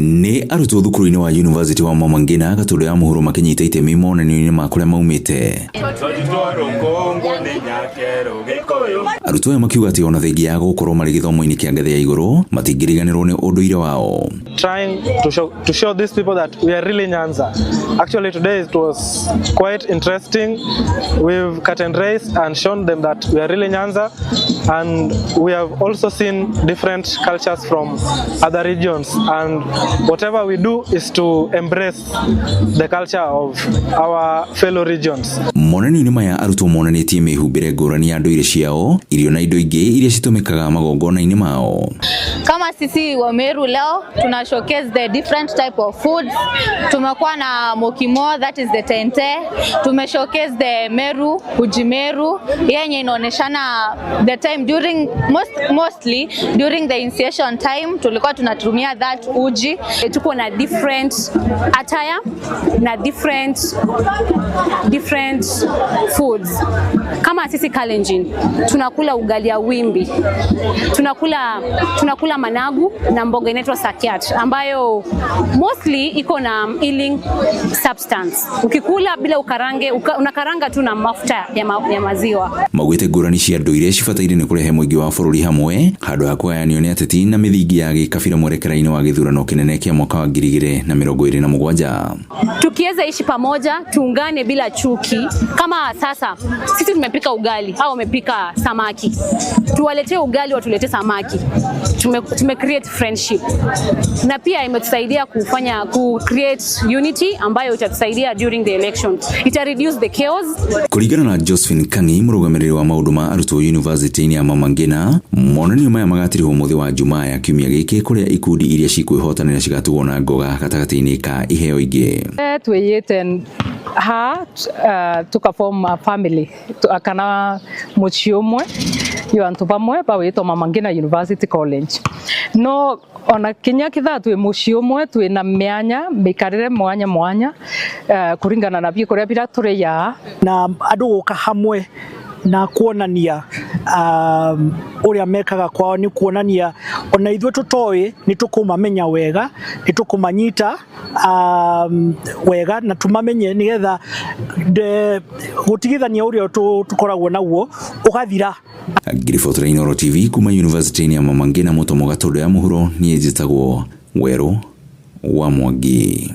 Ni arutwo thukuru-ini wa University wa Mama Ngina Gatundu ya Muhuro makinyita itemi monanio-ini ma kuria maumite. Arutwo aya makiuga ati ona thengia ya gukorwo mari githomo-ini kia ngathi ya iguru matingiriganirwo ni unduire wao. Trying to show these people that we are really Nyanza. Actually today it was quite interesting. We've cut and raised and shown them that we are really Nyanza, and we have also seen different cultures from other regions, and whatever we do is to embrace the culture of our fellow regions. Monanio-ini maya arutwo monanitie mihumbire ngurani ya nduire ciao, irio na indo ingi iria citumikaga magongona-ini mao. Kama sisi wa Meru leo tuna showcase the different type of foods. Tumekuwa na mokimo, that is the tente. Tume showcase the Meru, uji Meru, yenye inaoneshana the time during mostly during the initiation time tulikuwa tunatumia that uji. Tuko na different attire na different foods. Kama sisi Kalenjin tunakula ugali ya wimbi, tunakula managu na mboga inaitwa sakiat ambayo mostly iko na healing substance. Ukikula bila ukarange, unakaranga tu na mafuta ya maziwa. Magwite ngurani cia nduire cibataire ni kurehe muingi wa bururi hamwe handu ha kugayanio ni ateti na mithingi ya gikabira mwerekera-ini wa githurano kinene kia mwaka wa 2027. Tukiweza ishi pamoja, tuungane bila chuki. Kama sasa sisi tumepika ugali au wamepika samaki, tuwaletee ugali watulete samaki. Tume create friendship, na pia imetusaidia ku create unity ambayo itatusaidia during the election. Ita reduce the chaos. Kuringana na Josephine Kangi, murugamiriri wa maundu ma arutwo University-ini ya Mama Ngina, monanio maya magatirwo muthi wa Jumaa ya kiumia giki kuria ikundi iria cikwihotanira cigatugwo na ngoga gatagati-ini ka iheo ingi. Twiyite tukaform a family kana muci umwe yo antu bamwe bawitwo Mama Ngina University College. No ona kinya kitha twi muci umwe twina mianya mikarire mwanya kuringana na biko ria bira tureya na andu guka hamwe na kuonania uria mekaga kwao, ni kuonania ona ithwe tutoi ni tukumamenya wega, ni tukumanyita wega na tumamenye nigetha gutigithania uria tukoragwo naguo ugathira. Ngirifotora Inooro TV kuma University-ini ya Mama Ngina Mutomo Gatundu ya Muhuro, nie njitagwo Weru wa Mwangi.